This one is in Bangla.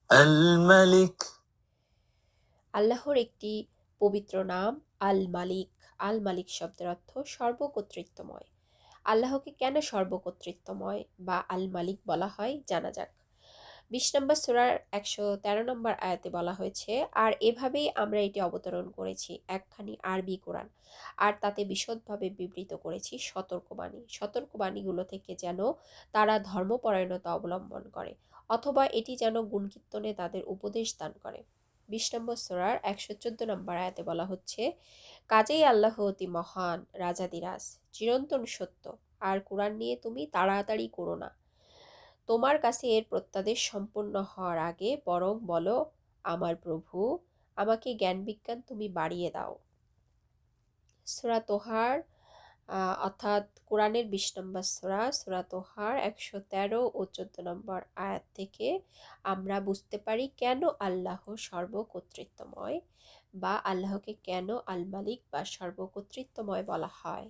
الملك আল্লাহর একটি পবিত্র নাম আল মালিক। আল মালিক শব্দের অর্থ সর্বকর্তৃত্বময়। আল্লাহকে কেন সর্বকর্তৃত্বময় বা আল মালিক বলা হয় জানা যাক। 20 নম্বর সূরার 113 নম্বর আয়াতে বলা হয়েছে, আর এভাবেই আমরা এটি অবতরণ করেছি একখানি আরবি কোরআন, আর তাতে বিশদভাবে বিবৃত করেছি সতর্কবাণী। সতর্কবাণীগুলো থেকে যেন তারা ধর্মপরায়ণতা অবলম্বন করে, অথবা এটি যেন গুণকীর্তনে তাদের উপদেশ দান করে। 20 নম্বর সূরার 114 নম্বর আয়াতে বলা হচ্ছে, কাজেই আল্লাহ অতি মহান, রাজাদিরাজ, চিরন্তন সত্য, আর কোরআন নিয়ে তুমি তাড়াতাড়ি করো না তোমার কাছে এর প্রত্যাদেশ সম্পূর্ণ হওয়ার আগে, বরং বলো, আমার প্রভু, আমাকে জ্ঞান বিজ্ঞান তুমি বাড়িয়ে দাও। সূরা তোহার অর্থাৎ কোরআনের 20 নম্বর সূরা, সূরা তোহার 113 ও 14 নম্বর আয়াত থেকে আমরা বুঝতে পারি কেন আল্লাহ সর্বকর্তৃত্বময়, বা আল্লাহকে কেন আল মালিক বা সর্বকর্তৃত্বময় বলা হয়।